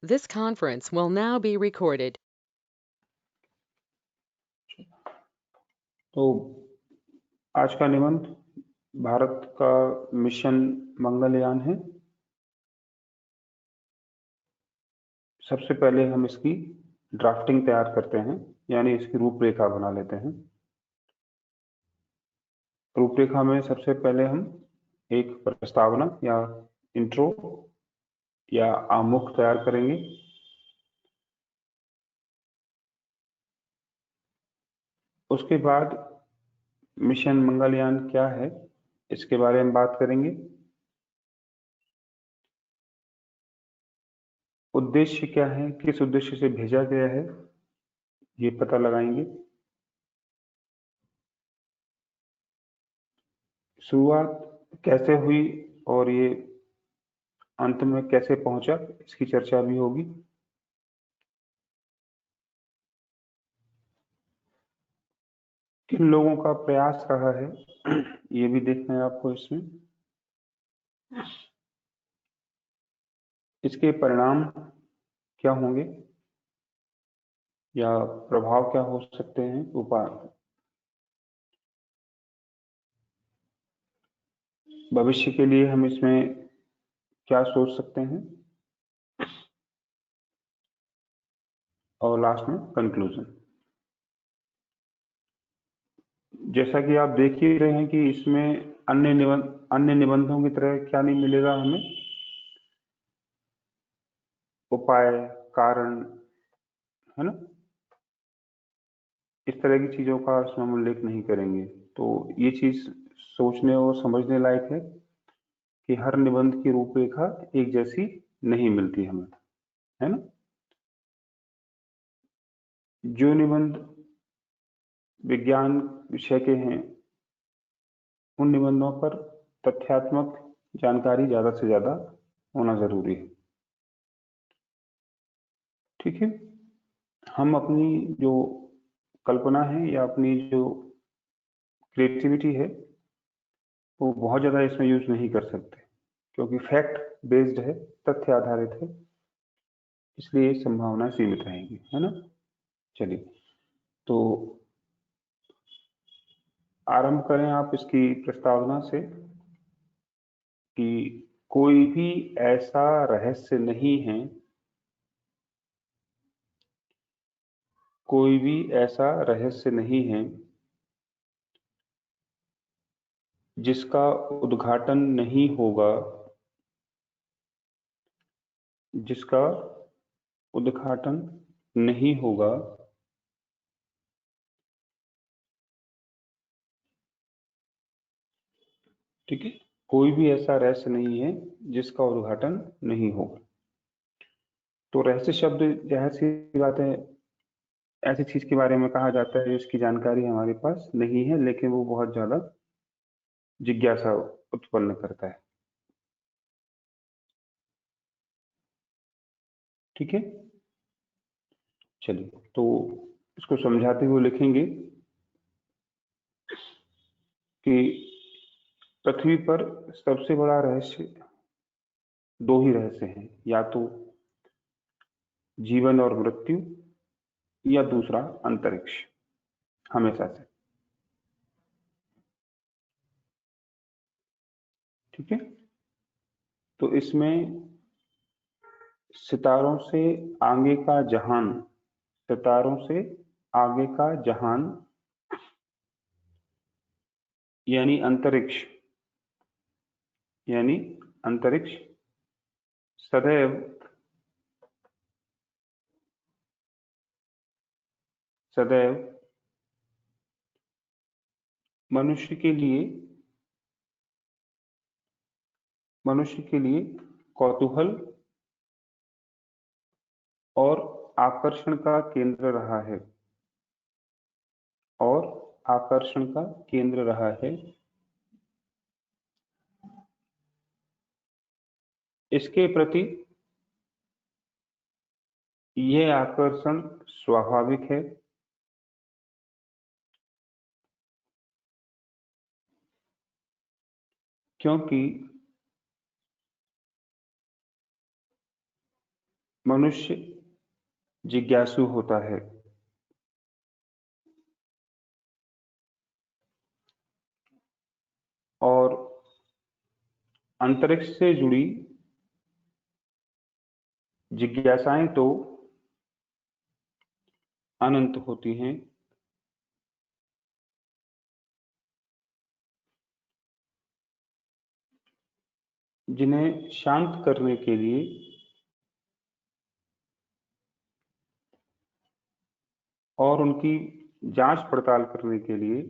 This conference will now be recorded. तो आज का निबंध भारत का मिशन मंगलयान है। सबसे पहले हम इसकी ड्राफ्टिंग तैयार करते हैं, यानी इसकी रूपरेखा बना लेते हैं। रूपरेखा में सबसे पहले हम एक प्रस्तावना या इंट्रो या आमुख तैयार करेंगे। उसके बाद मिशन मंगलयान क्या है इसके बारे में बात करेंगे। उद्देश्य क्या है, किस उद्देश्य से भेजा गया है, ये पता लगाएंगे। शुरुआत कैसे हुई और ये अंत में कैसे पहुंचा, इसकी चर्चा भी होगी। किन लोगों का प्रयास रहा है ये भी देखना है आपको इसमें। इसके परिणाम क्या होंगे या प्रभाव क्या हो सकते हैं, उपाय, भविष्य के लिए हम इसमें क्या सोच सकते हैं, और लास्ट में कंक्लूजन। जैसा कि आप देख ही रहे हैं कि इसमें अन्य निबंधों की तरह क्या नहीं मिलेगा हमें, उपाय, कारण, है ना, इस तरह की चीजों का इसमें हम उल्लेख नहीं करेंगे। तो ये चीज सोचने और समझने लायक है कि हर निबंध की रूपरेखा एक जैसी नहीं मिलती हमें, है ना। जो निबंध विज्ञान विषय के हैं उन निबंधों पर तथ्यात्मक जानकारी ज्यादा से ज्यादा होना जरूरी है। ठीक है, हम अपनी जो कल्पना है या अपनी जो क्रिएटिविटी है वो बहुत ज्यादा इसमें यूज नहीं कर सकते, क्योंकि फैक्ट बेस्ड है, तथ्य आधारित है, इसलिए संभावना सीमित रहेगी, है ना। चलिए, तो आरंभ करें आप इसकी प्रस्तावना से कि कोई भी ऐसा रहस्य नहीं है, कोई भी ऐसा रहस्य नहीं है जिसका उद्घाटन नहीं होगा, जिसका उद्घाटन नहीं होगा। ठीक है, कोई भी ऐसा रहस्य नहीं है जिसका उद्घाटन नहीं होगा। तो रहस्य शब्द, जाहिर सी बात है, ऐसी चीज के बारे में कहा जाता है जिसकी जानकारी हमारे पास नहीं है लेकिन वो बहुत ज्यादा जिज्ञासा उत्पन्न करता है। ठीक है, चलिए, तो इसको समझाते हुए लिखेंगे कि पृथ्वी पर सबसे बड़ा रहस्य, दो ही रहस्य हैं, या तो जीवन और मृत्यु या दूसरा अंतरिक्ष, हमेशा से। ठीक है, तो इसमें सितारों से आगे का जहान, सितारों से आगे का जहान यानी अंतरिक्ष, यानी अंतरिक्ष सदैव सदैव मनुष्य के लिए कौतूहल और आकर्षण का केंद्र रहा है, और आकर्षण का केंद्र रहा है। इसके प्रति यह आकर्षण स्वाभाविक है, क्योंकि मनुष्य जिज्ञासु होता है और अंतरिक्ष से जुड़ी जिज्ञासाएं तो अनंत होती हैं, जिन्हें शांत करने के लिए और उनकी जांच पड़ताल करने के लिए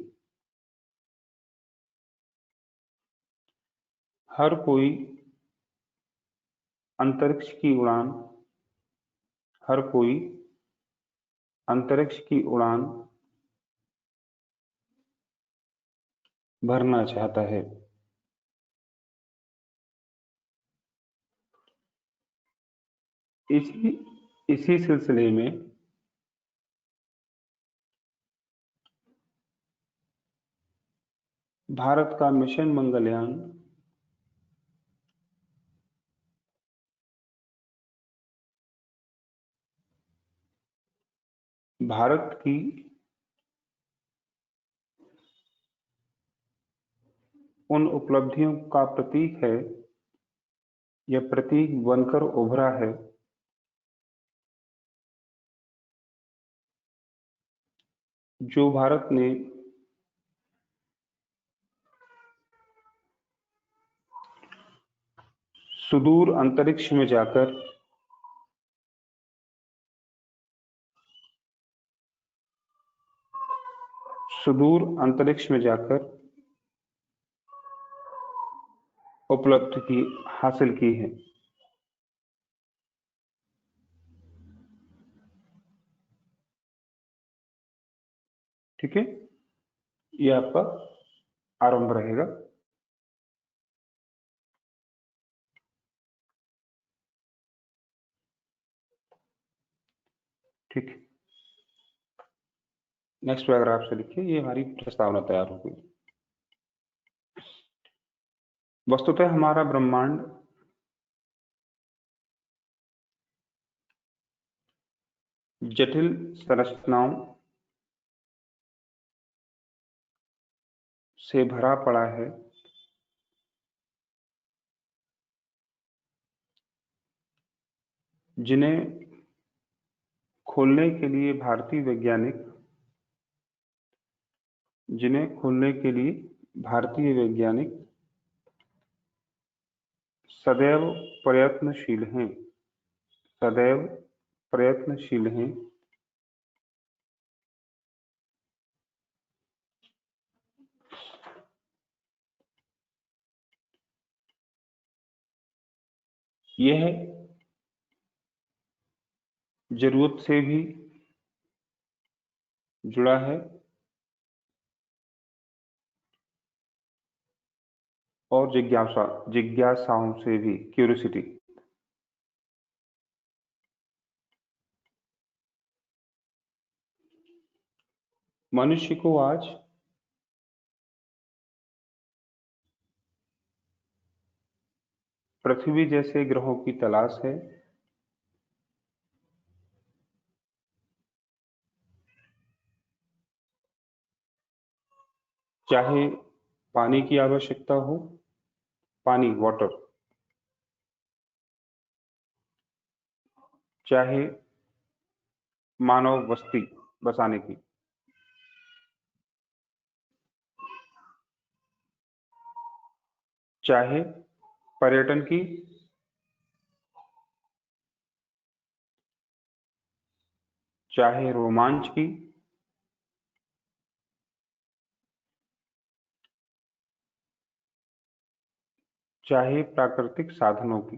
हर कोई अंतरिक्ष की उड़ान हर कोई अंतरिक्ष की उड़ान भरना चाहता है। इसी सिलसिले में भारत का मिशन मंगलयान भारत की उन उपलब्धियों का प्रतीक है, यह प्रतीक बनकर उभरा है जो भारत ने सुदूर अंतरिक्ष में जाकर उपलब्धि हासिल की है। ठीक है, ये आपका आरंभ रहेगा। ठीक है, नेक्स्ट पैराग्राफ से लिखिए। ये हमारी प्रस्तावना तैयार हो गई। वस्तुतः हमारा ब्रह्मांड जटिल संरचनाओं से भरा पड़ा है, जिन्हें खोलने के लिए भारतीय वैज्ञानिक सदैव प्रयत्नशील हैं। यह जरूरत से भी जुड़ा है और जिज्ञासाओं से भी, क्यूरियोसिटी। मनुष्य को आज पृथ्वी जैसे ग्रहों की तलाश है, चाहे पानी की आवश्यकता हो, वाटर, चाहे मानव बस्ती बसाने की, चाहे पर्यटन की, चाहे रोमांच की, चाहे प्राकृतिक साधनों की।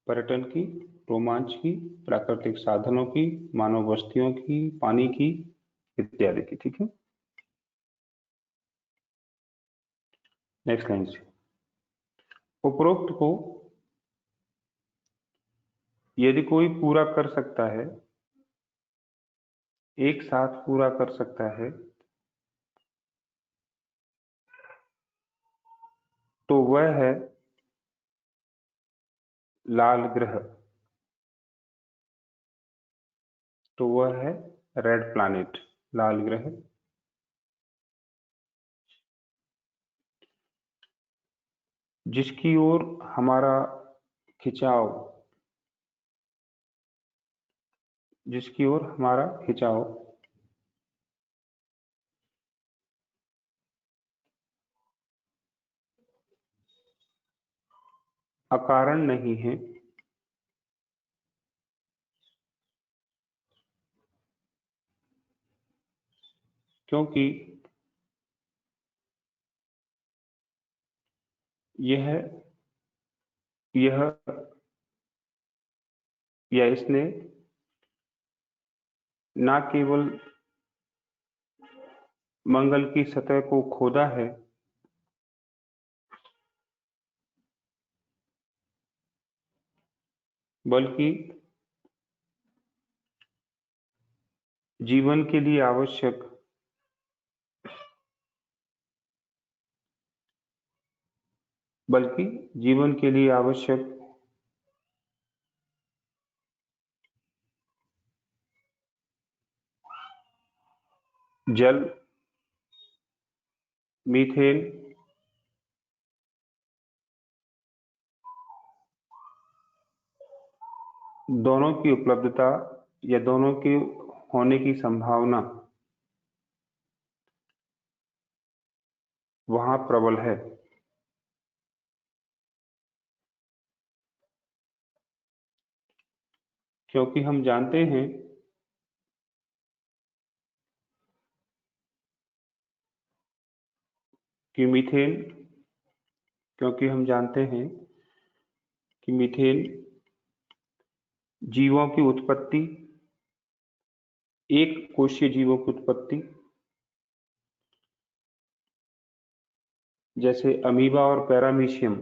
पर्यटन की, रोमांच की, प्राकृतिक साधनों की, मानव बस्तियों की, पानी की, इत्यादि की। ठीक है, नेक्स्ट लाइन से। उपरोक्त को यदि कोई पूरा कर सकता है, एक साथ पूरा कर सकता है, तो वह है लाल ग्रह, तो वह है रेड प्लैनेट, लाल ग्रह। जिसकी ओर हमारा खिंचाव, जिसकी ओर हमारा खिंचाव अकारण नहीं है, क्योंकि यह यह या इसने न केवल मंगल की सतह को खोदा है, बल्कि जीवन के लिए आवश्यक जल, मीथेन, दोनों की उपलब्धता या दोनों के होने की संभावना वहां प्रबल है। क्योंकि हम जानते हैं कि मीथेन क्योंकि हम जानते हैं कि मीथेन जीवों की उत्पत्ति, एक कोशीय जीवों की उत्पत्ति जैसे अमीबा और पैरामीशियम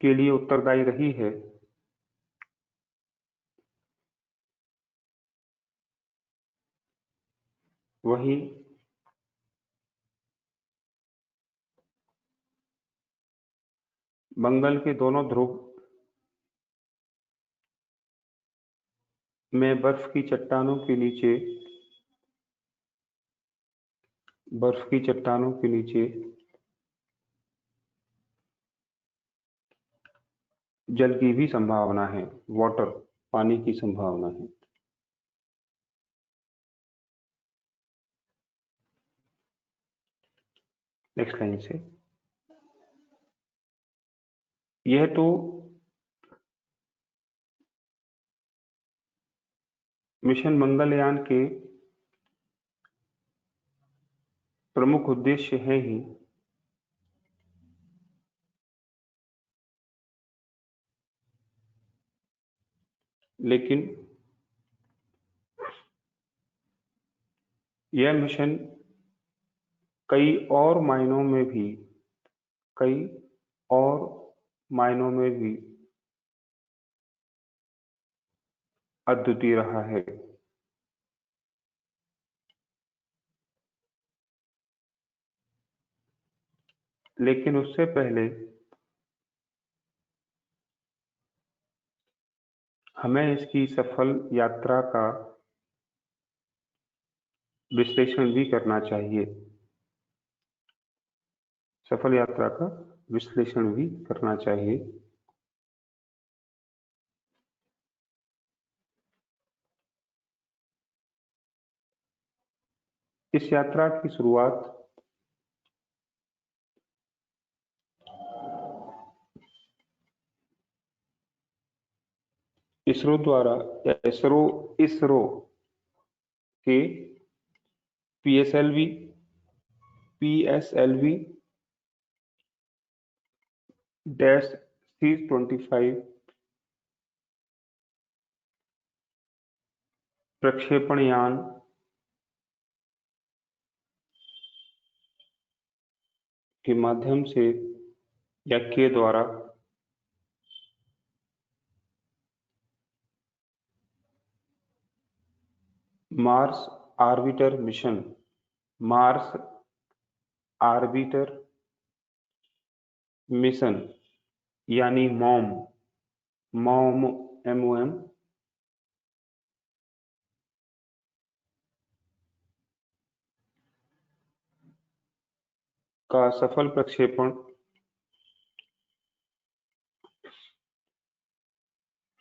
के लिए उत्तरदायी रही है, वहीं मंगल के दोनों ध्रुव में बर्फ की चट्टानों के नीचे जल की भी संभावना है, वाटर, पानी की संभावना है। नेक्स्ट लाइन से, यह तो मिशन मंगलयान के प्रमुख उद्देश्य है ही, लेकिन यह मिशन कई और मायनों में भी अद्वितीय रहा है। लेकिन उससे पहले हमें इसकी सफल यात्रा का विश्लेषण भी करना चाहिए। इस यात्रा की शुरुआत इसरो द्वारा या इसरो के पीएसएलवी -C25 प्रक्षेपण यान के माध्यम से या के द्वारा Mars orbiter mission Mars orbiter mission यानी मॉम MOM का सफल प्रक्षेपण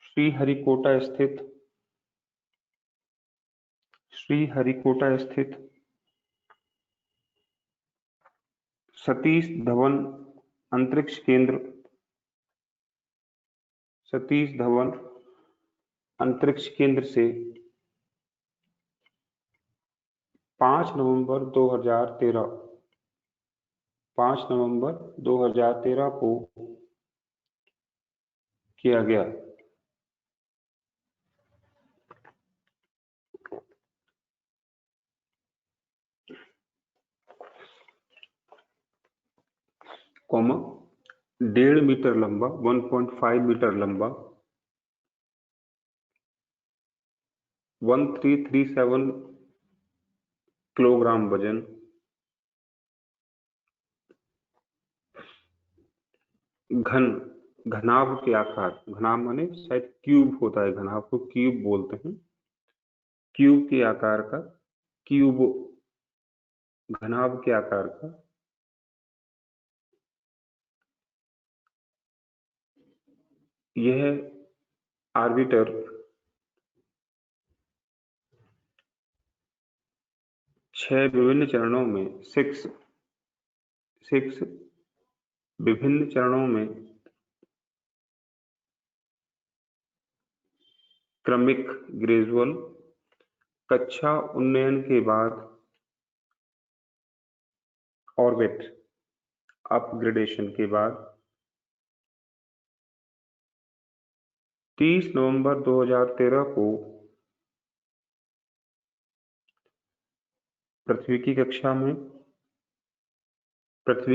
श्रीहरिकोटा स्थित सतीश धवन अंतरिक्ष केंद्र से 5 नवंबर 2013 को किया गया। कॉमा 1.5 मीटर लंबा 1.5 मीटर लंबा 1337 किलोग्राम वजन घनाभ के आकार, घनाभ माने शायद क्यूब होता है, घनाभ को क्यूब बोलते हैं, क्यूब के आकार का, घनाभ के आकार का यह आर्बिटर 6 विभिन्न चरणों में 6 विभिन्न चरणों में क्रमिक ग्रेजुअल कक्षा उन्नयन के बाद ऑर्बिट अपग्रेडेशन के बाद 30 नवंबर 2013 को पृथ्वी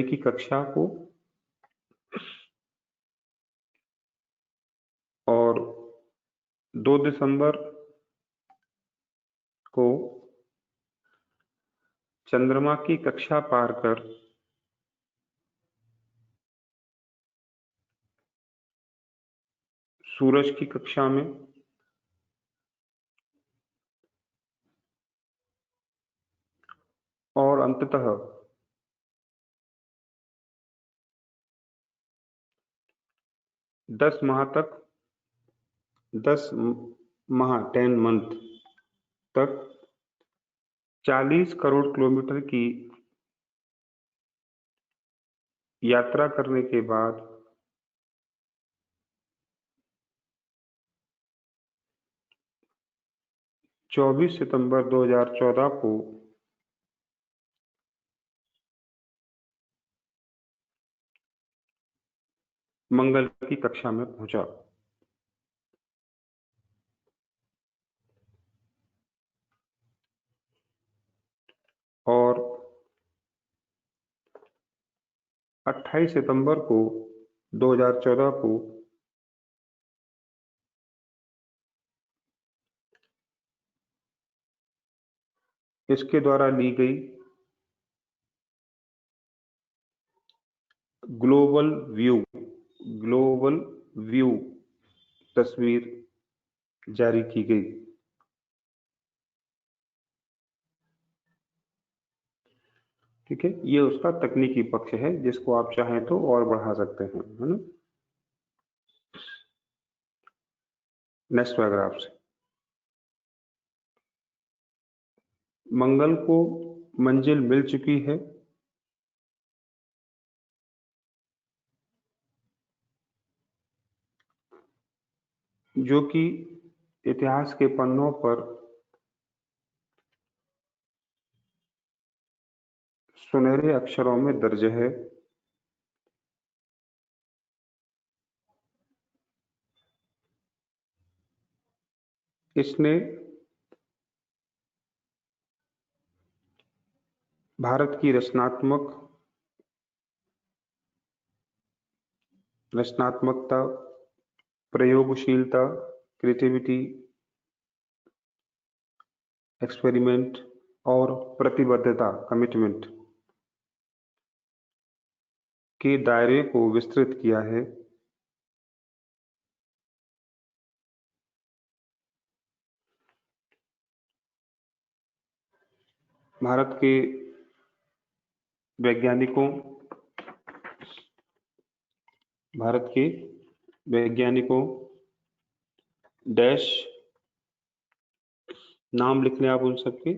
की कक्षा को और 2 दिसंबर को चंद्रमा की कक्षा पार कर सूरज की कक्षा में और अंततः 10 month तक 40 करोड़ किलोमीटर की यात्रा करने के बाद 24 सितंबर 2014 को मंगल की कक्षा में पहुंचा। और 28 सितंबर को 2014 को इसके द्वारा ली गई ग्लोबल व्यू तस्वीर जारी की गई। ठीक है, ये उसका तकनीकी पक्ष है जिसको आप चाहें तो और बढ़ा सकते हैं, है ना। नेक्स्ट पैराग्राफ से मंगल को मंजिल मिल चुकी है। जो कि इतिहास के पन्नों पर सुनहरे अक्षरों में दर्ज है। इसने भारत की रचनात्मकता, प्रयोगशीलता, क्रिएटिविटी, एक्सपेरिमेंट और प्रतिबद्धता कमिटमेंट के दायरे को विस्तृत किया है। भारत के वैज्ञानिकों डैश नाम लिख लें आप उन सबके।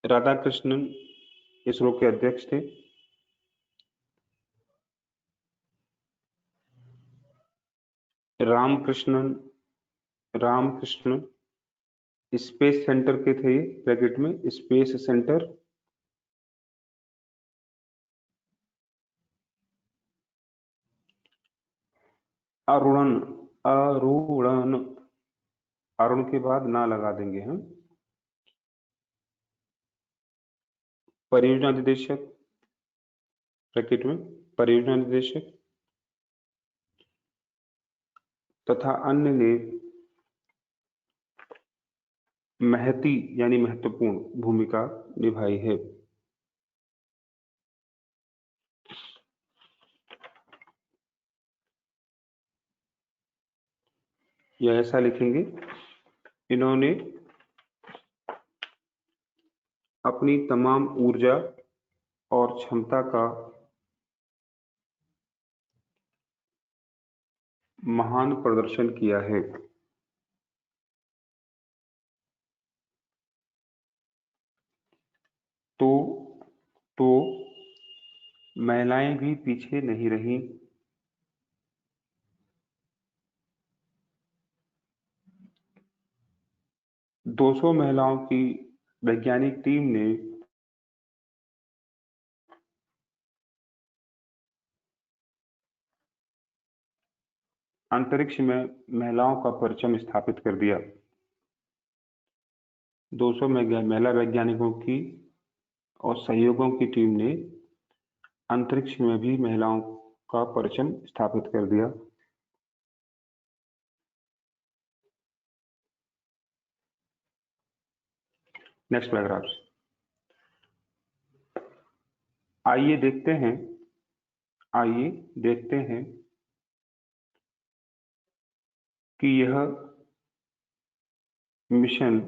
राधाकृष्णन इसरो के अध्यक्ष थे। रामकृष्णन स्पेस सेंटर के थे, ये ब्रैकेट में स्पेस सेंटर। अरुणन अरुण के बाद ना लगा देंगे हम। परियोजना निदेशक ब्रैकेट में परियोजना निदेशक तथा अन्य ने महती यानी महत्वपूर्ण भूमिका निभाई है। या ऐसा लिखेंगे, इन्होंने अपनी तमाम ऊर्जा और क्षमता का महान प्रदर्शन किया है। तो महिलाएं भी पीछे नहीं रहीं। दो 200 महिलाओं की वैज्ञानिक टीम ने अंतरिक्ष में महिलाओं का परचम स्थापित कर दिया। 200 महिला वैज्ञानिकों की और सहयोगियों की टीम ने अंतरिक्ष में भी महिलाओं का परचम स्थापित कर दिया। Next paragraph. आइए देखते हैं कि यह मिशन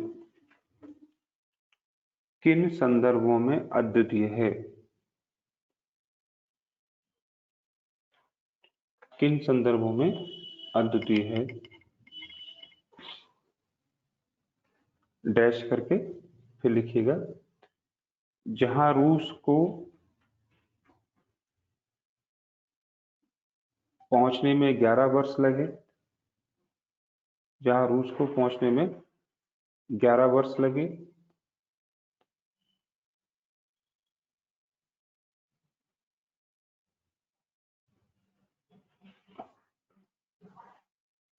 किन संदर्भों में अद्वितीय है। किन संदर्भों में अद्वितीय है, डैश करके फिर लिखिएगा। जहां रूस को पहुंचने में 11 वर्ष लगे, जहां रूस को पहुंचने में 11 वर्ष लगे,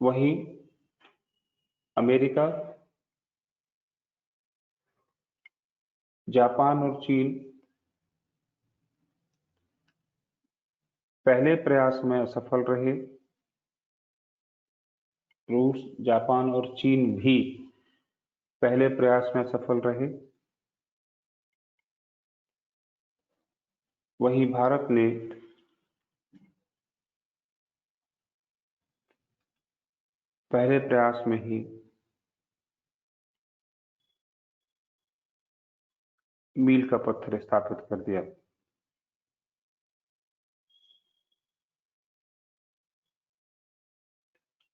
वहीं अमेरिका, जापान और चीन पहले प्रयास में असफल रहे। रूस, जापान और चीन भी पहले प्रयास में सफल रहे। वहीं भारत ने पहले प्रयास में ही मील का पत्थर स्थापित कर दिया।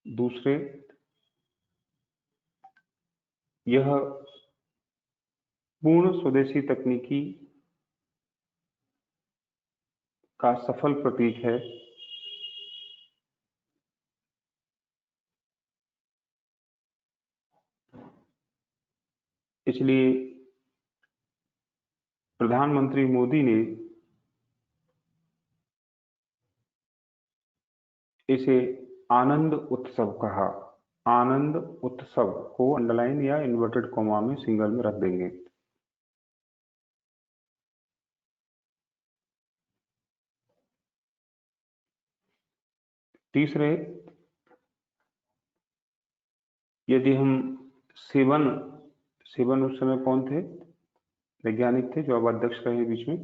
दूसरे, यह पूर्ण स्वदेशी तकनीकी का सफल प्रतीक है। इसलिए प्रधानमंत्री मोदी ने इसे आनंद उत्सव कहा। आनंद उत्सव को अंडरलाइन या इन्वर्टेड कॉमा में सिंगल में रख देंगे। तीसरे, यदि हम शिवन शिवन उस समय कौन थे? वैज्ञानिक थे जो अब अध्यक्ष रहे बीच में।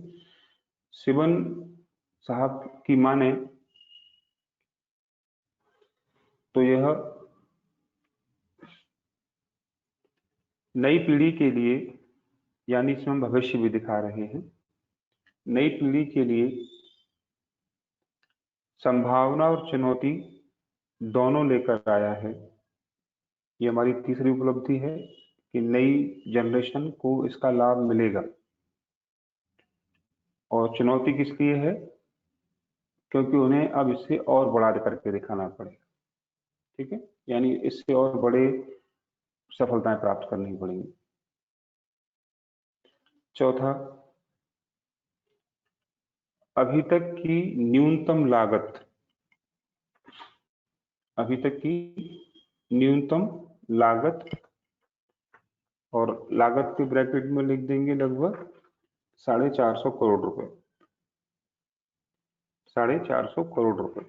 शिवन साहब की माने तो यह नई पीढ़ी के लिए, यानी इसमें हम भविष्य भी दिखा रहे हैं, नई पीढ़ी के लिए संभावना और चुनौती दोनों लेकर आया है। ये हमारी तीसरी उपलब्धि है कि नई जनरेशन को इसका लाभ मिलेगा। और चुनौती किस लिए है? क्योंकि उन्हें अब इससे और बड़ा करके दिखाना पड़ेगा। ठीक है, यानी इससे और बड़े सफलताएं प्राप्त करनी पड़ेंगी। चौथा, अभी तक की न्यूनतम लागत, अभी तक की न्यूनतम लागत, और लागत के ब्रैकेट में लिख देंगे लगभग 450 करोड़ रुपए, 450 करोड़ रुपए।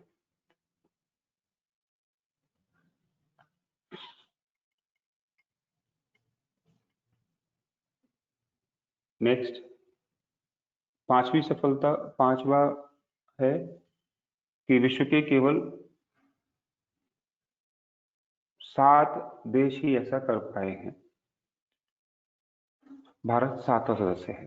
नेक्स्ट, पांचवा है कि विश्व के केवल 7 देश ही ऐसा कर पाए हैं। भारत 7वां सदस्य है।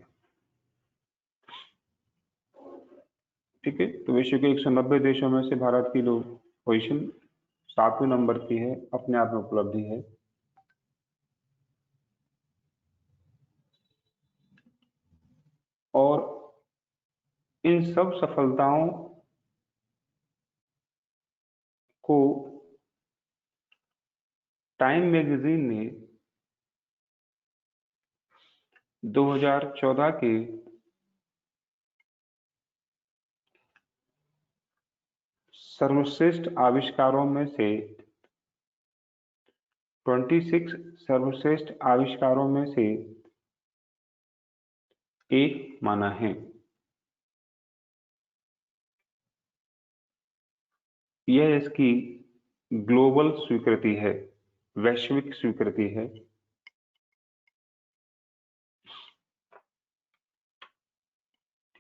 ठीक है, तो विश्व के 190 देशों में से भारत की पोजीशन 7वें नंबर की है, अपने आप में उपलब्धि है। और इन सब सफलताओं को टाइम मैगजीन ने 2014 के सर्वश्रेष्ठ आविष्कारों में से 26 सर्वश्रेष्ठ आविष्कारों में से एक माना है। यह इसकी ग्लोबल स्वीकृति है, वैश्विक स्वीकृति है।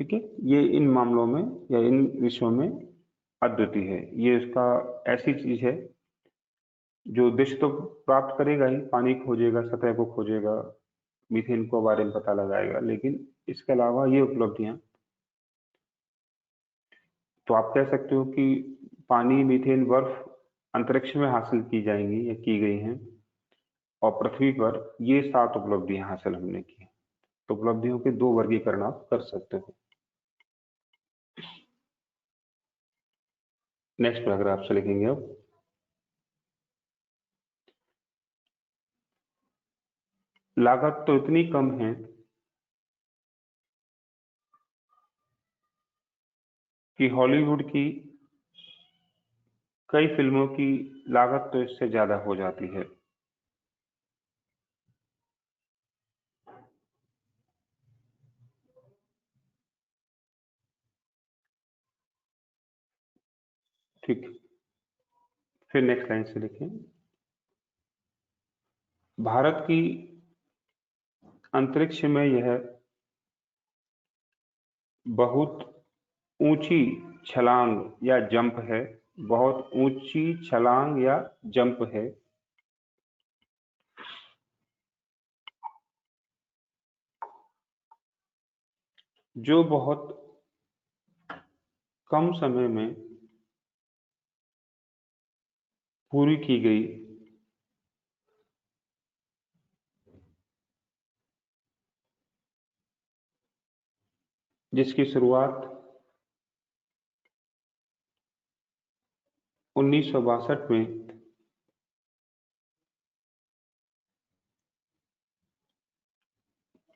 ठीक है, ये इन मामलों में या इन विषयों में अद्वितीय है। ये इसका ऐसी चीज है जो देश तो प्राप्त करेगा ही, पानी खोजेगा, सतह को खोजेगा, मीथेन को बारे में पता लगाएगा, लेकिन इसके अलावा ये उपलब्धियां, तो आप कह सकते हो कि पानी, मीथेन, बर्फ अंतरिक्ष में हासिल की जाएंगी या की गई हैं, और पृथ्वी पर ये 7 उपलब्धियां हासिल हमने की। तो उपलब्धियों के 2 वर्गीकरण आप कर सकते हो। नेक्स्ट पैराग्राफ से लिखेंगे अब, लागत तो इतनी कम है कि हॉलीवुड की कई फिल्मों की लागत तो इससे ज्यादा हो जाती है। ठीक, फिर नेक्स्ट लाइन से लिखें, भारत की अंतरिक्ष में यह बहुत ऊंची छलांग या जंप है, बहुत ऊंची छलांग या जंप है। जो बहुत कम समय में पूरी की गई, जिसकी शुरुआत 1962 में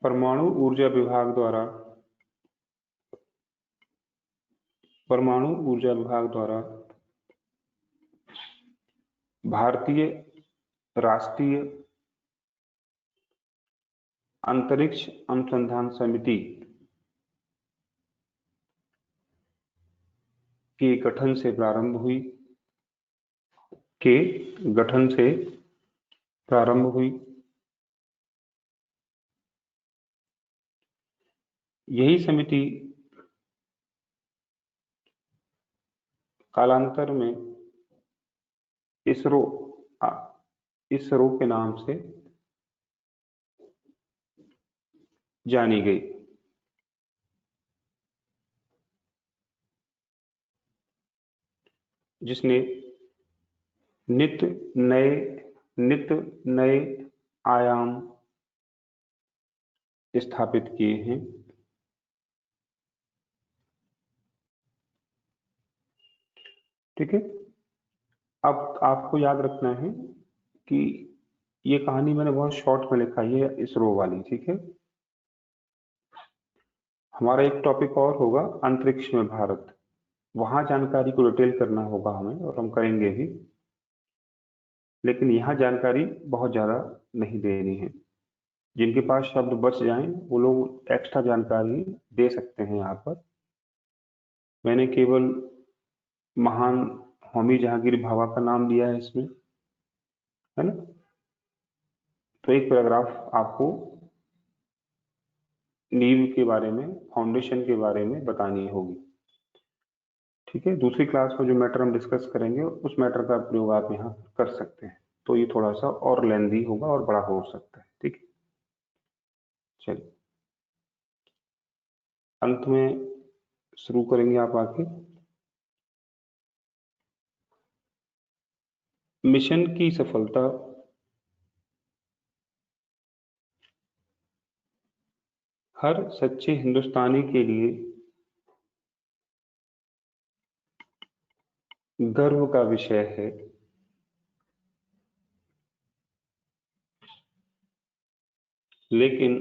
परमाणु ऊर्जा विभाग द्वारा भारतीय राष्ट्रीय अंतरिक्ष अनुसंधान समिति के गठन से प्रारंभ हुई। यही समिति कालांतर में इसरो इसरो के नाम से जानी गई। जिसने नित नए आयाम स्थापित किए हैं। ठीक है, अब आपको याद रखना है कि ये कहानी मैंने बहुत शॉर्ट में लिखा है इसरो वाली। ठीक है, हमारा एक टॉपिक और होगा अंतरिक्ष में भारत, वहां जानकारी को डिटेल करना होगा हमें, और हम करेंगे भी, लेकिन यहाँ जानकारी बहुत ज्यादा नहीं देनी है। जिनके पास शब्द बच जाएं वो लोग एक्स्ट्रा जानकारी दे सकते हैं यहाँ पर। मैंने केवल महान होमी जहांगीर भाभा का नाम लिया है इसमें, है ना। तो एक पैराग्राफ आपको नींव के बारे में, फाउंडेशन के बारे में बतानी होगी। ठीक है, दूसरी क्लास में जो मैटर हम डिस्कस करेंगे उस मैटर का प्रयोग आप यहाँ कर सकते हैं। तो ये थोड़ा सा और लेंदी होगा और बड़ा हो सकता है। ठीक है, चलिए अंत में शुरू करेंगे आप आके। मिशन की सफलता हर सच्चे हिंदुस्तानी के लिए गर्व का विषय है। लेकिन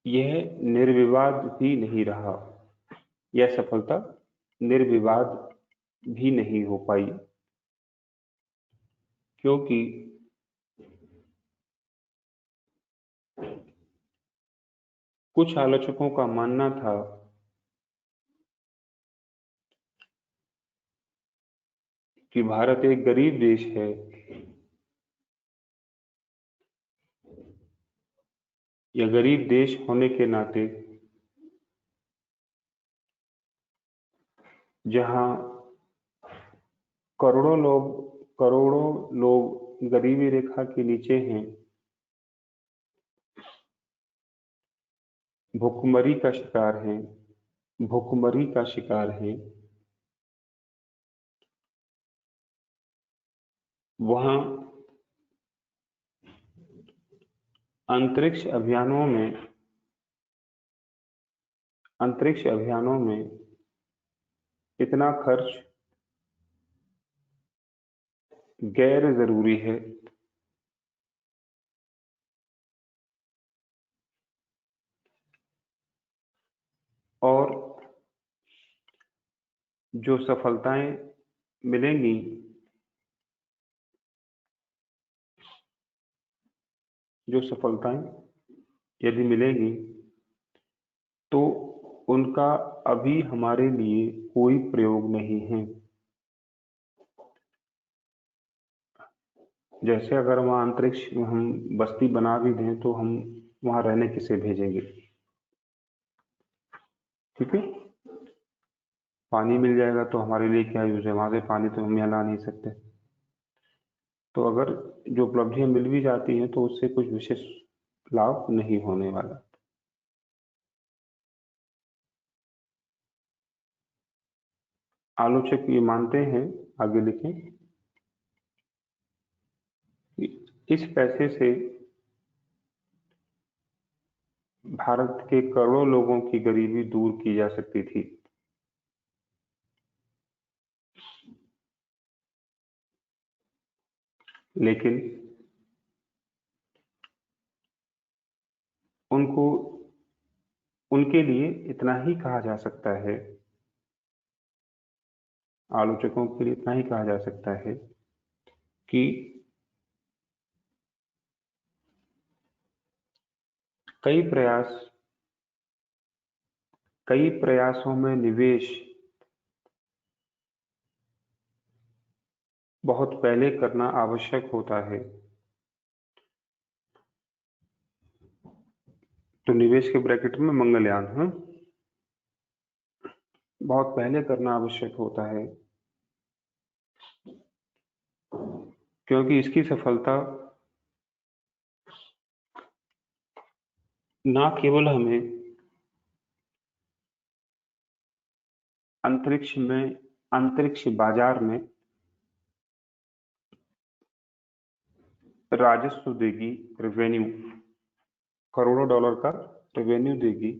यह निर्विवाद भी नहीं रहा, यह सफलता निर्विवाद भी नहीं हो पाई, क्योंकि कुछ आलोचकों का मानना था कि भारत एक गरीब देश है, या गरीब देश होने के नाते जहां करोड़ों लोग गरीबी रेखा के नीचे हैं, भुखमरी का शिकार हैं, वहां अंतरिक्ष अभियानों में इतना खर्च गैर जरूरी है। और जो सफलताएं मिलेंगी यदि मिलेंगी तो उनका अभी हमारे लिए कोई प्रयोग नहीं है। जैसे अगर वहां अंतरिक्ष में हम बस्ती बना भी दें तो हम वहां रहने किसे भेजेंगे। ठीक है, पानी मिल जाएगा तो हमारे लिए क्या यूज है, वहां से पानी तो हम यहाँ ला नहीं सकते। तो अगर जो उपलब्धियां मिल भी जाती हैं तो उससे कुछ विशेष लाभ नहीं होने वाला। आलोचक ये मानते हैं, आगे लिखें, कि इस पैसे से भारत के करोड़ों लोगों की गरीबी दूर की जा सकती थी। लेकिन उनके लिए इतना ही कहा जा सकता है, आलोचकों के लिए इतना ही कहा जा सकता है कि कई प्रयासों में निवेश बहुत पहले करना आवश्यक होता है। तो निवेश के ब्रैकेट में मंगलयान है, बहुत पहले करना आवश्यक होता है, क्योंकि इसकी सफलता ना केवल हमें अंतरिक्ष बाजार में राजस्व देगी, रेवेन्यू, करोड़ों डॉलर का रेवेन्यू देगी,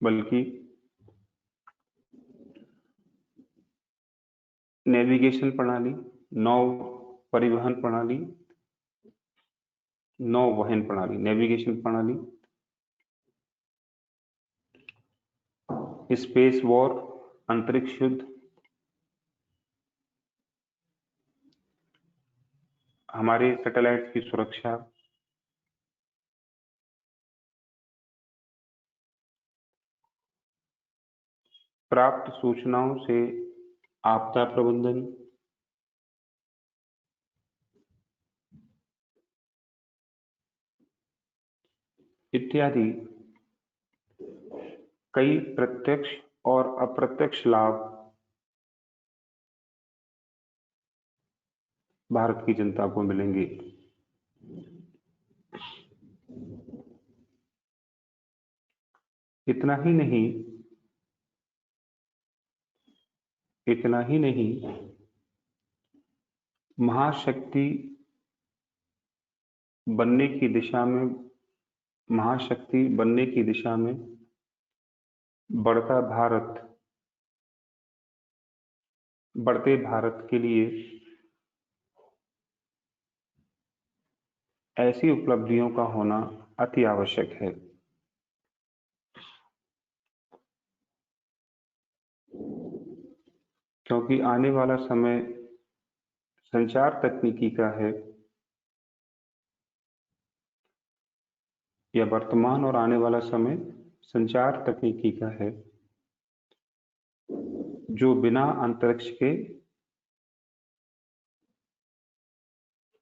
बल्कि नेविगेशन प्रणाली, नौ परिवहन प्रणाली, नौ वहन प्रणाली, नेविगेशन प्रणाली, स्पेस वॉर, अंतरिक्ष युद्ध, हमारे सैटेलाइट की सुरक्षा, प्राप्त सूचनाओं से आपदा प्रबंधन, इत्यादि कई प्रत्यक्ष और अप्रत्यक्ष लाभ भारत की जनता को मिलेंगे। इतना ही नहीं, महाशक्ति बनने की दिशा में बढ़ते भारत के लिए ऐसी उपलब्धियों का होना अति आवश्यक है। क्योंकि आने वाला समय संचार तकनीकी का है, या वर्तमान और आने वाला समय संचार तकनीकी का है, जो बिना अंतरिक्ष के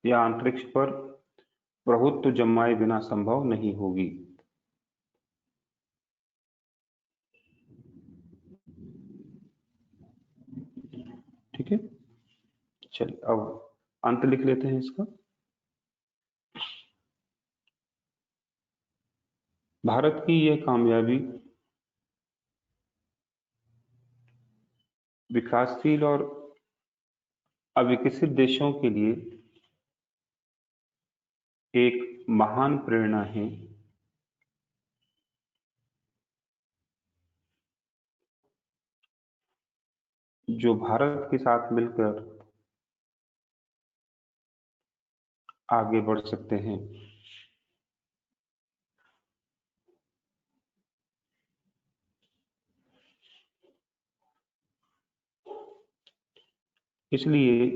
या अंतरिक्ष पर प्रभुत्व जमाए बिना संभव नहीं होगी। ठीक है, चलिए अब अंत लिख लेते हैं इसका। भारत की यह कामयाबी विकासशील और अविकसित देशों के लिए एक महान प्रेरणा है, जो भारत के साथ मिलकर आगे बढ़ सकते हैं। इसलिए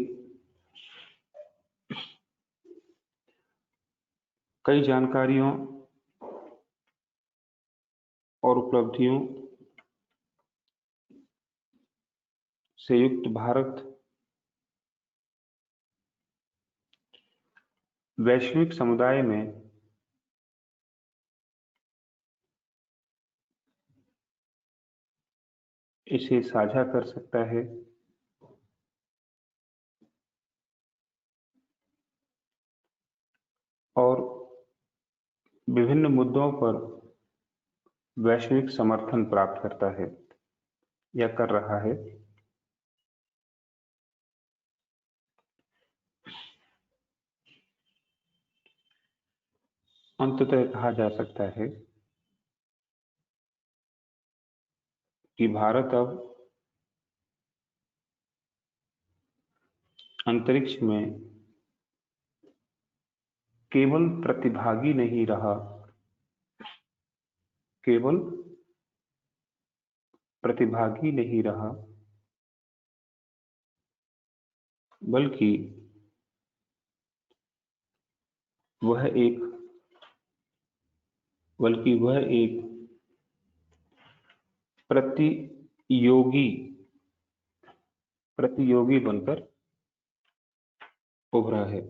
कई जानकारियों और उपलब्धियों से युक्त भारत वैश्विक समुदाय में इसे साझा कर सकता है, और विभिन्न मुद्दों पर वैश्विक समर्थन प्राप्त करता है या कर रहा है। अंततः कहा जा सकता है कि भारत अब अंतरिक्ष में केवल प्रतिभागी नहीं रहा, बल्कि वह एक प्रतियोगी बनकर उभरा है।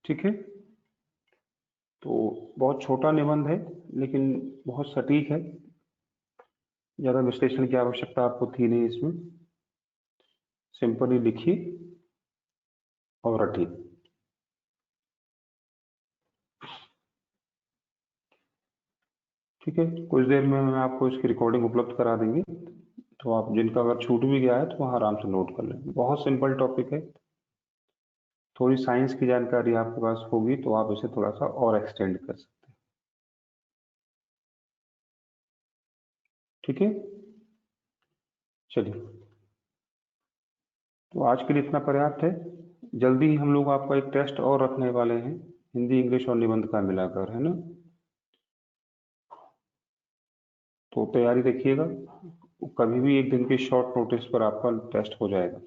ठीक है, तो बहुत छोटा निबंध है लेकिन बहुत सटीक है, ज्यादा विश्लेषण की आवश्यकता आपको थी नहीं इसमें, सिंपली लिखिए और रटिए। ठीक है, कुछ देर में मैं आपको इसकी रिकॉर्डिंग उपलब्ध करा देंगे, तो आप जिनका अगर छूट भी गया है तो वहाँ आराम से नोट कर लेंगे। बहुत सिंपल टॉपिक है, थोड़ी साइंस की जानकारी आपके पास होगी तो आप इसे थोड़ा सा और एक्सटेंड कर सकते हैं। ठीक है, चलिए, तो आज के लिए इतना पर्याप्त है। जल्दी ही हम लोग आपका एक टेस्ट और रखने वाले हैं, हिंदी, इंग्लिश और निबंध का मिलाकर, है ना। तो तैयारी रखिएगा, कभी भी एक दिन के शॉर्ट नोटिस पर आपका टेस्ट हो जाएगा।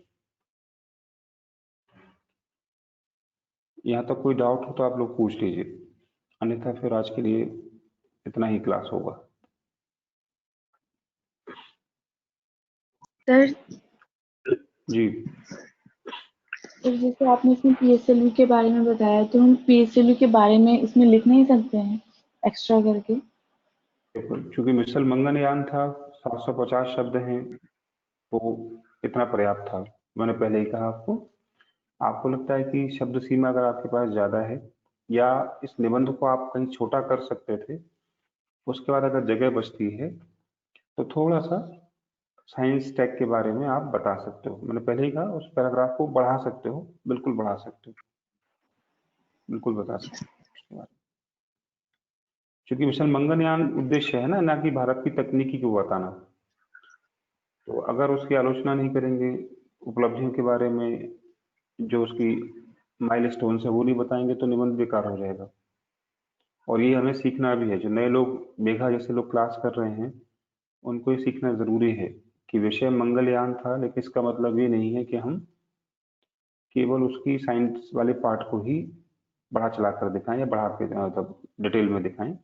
यहाँ तक कोई डाउट हो तो आप लोग पूछ लीजिए, अन्यथा फिर आज के लिए इतना ही क्लास होगा। सर जी, तो जैसे आपने इसमें पीएसएलवी के बारे में बताया, तो हम पीएसएलवी के बारे में इसमें लिख नहीं सकते हैं एक्स्ट्रा करके? क्योंकि मिसल मंगलयान था, 750 शब्द हैं, तो इतना पर्याप्त था। मैंने पहले ही कहा आपको। आपको लगता है कि शब्द सीमा अगर आपके पास ज्यादा है या इस निबंध को आप कहीं छोटा कर सकते थे, उसके बाद अगर जगह बचती है तो थोड़ा सा साइंस टेक के बारे में आप बता सकते हो। मैंने पहले ही कहा, उस पैराग्राफ को बढ़ा सकते हो, बिल्कुल बढ़ा सकते हो, बिल्कुल बता सकते हो उसके बारे में। क्योंकि मिशन मंगलयान उद्देश्य है ना कि भारत की तकनीकी को बताना। तो अगर उसकी आलोचना नहीं करेंगे, उपलब्धियों के बारे में जो उसकी माइलस्टोन्स है वो नहीं बताएंगे, तो निबंध बेकार हो जाएगा। और ये हमें सीखना भी है, जो नए लोग, मेघा जैसे लोग क्लास कर रहे हैं, उनको ये सीखना जरूरी है कि विषय मंगलयान था, लेकिन इसका मतलब ये नहीं है कि हम केवल उसकी साइंस वाले पार्ट को ही बढ़ा चला कर दिखाएं या बढ़ा के मतलब डिटेल में दिखाएं।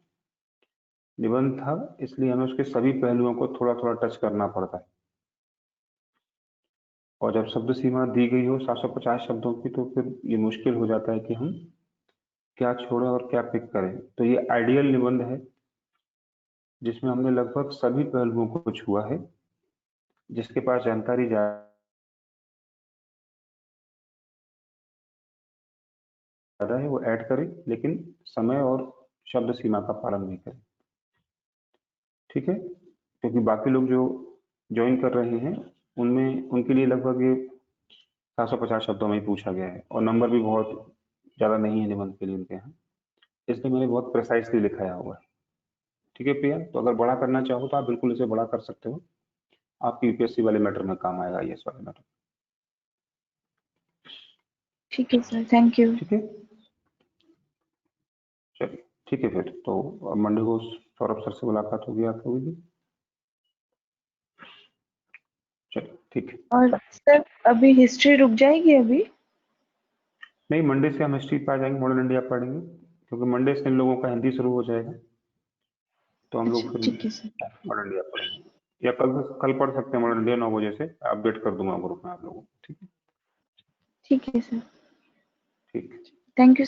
निबंध था, इसलिए हमें उसके सभी पहलुओं को थोड़ा थोड़ा टच करना पड़ता है। और जब शब्द सीमा दी गई हो 750 शब्दों की, तो फिर ये मुश्किल हो जाता है कि हम क्या छोड़ें और क्या पिक करें। तो ये आइडियल निबंध है जिसमें हमने लगभग सभी पहलुओं को छुआ है। जिसके पास जानकारी ज्यादा है वो ऐड करे, लेकिन समय और शब्द सीमा का पालन भी करे। ठीक है, क्योंकि बाकी लोग जो ज्वाइन कर रहे हैं उनमें, उनके लिए लगभग ये 750 शब्दों में ही पूछा गया है, और नंबर भी बहुत ज्यादा नहीं है निबंध के लिए उनके यहाँ, इसलिए मैंने बहुत प्रिसाइसली लिखाया हुआ है। ठीक है प्रिया, तो अगर बड़ा करना चाहो तो आप बिल्कुल इसे बड़ा कर सकते हो, आपकी यूपीएससी वाले मैटर में काम आएगा, आईएएस वाले मैटर। ठीक है सर, थैंक यू। ठीक है, चलिए ठीक है, फिर तो अब मंडे को सौरभ सर से मुलाकात होगी आप लोगों की। चलिए ठीक है। और सर अभी हिस्ट्री रुक जाएगी अभी? नहीं, मंडे से हम हिस्ट्री पे आ जाएंगे, मॉडर्न इंडिया पढ़ेंगे, क्योंकि मंडे से इन लोगों का हिंदी शुरू हो जाएगा, तो हम लोग अच्छा, फिर ठीक है सर। मॉडर्न इंडिया पढ़ेंगे। या कल पढ़ सकते हैं मॉडर्न इंडिया 9 बजे से, अपडेट कर दूंगा ग्रुप में आप लोगों को। ठीक है, ठीक है सर, ठीक। Thank you.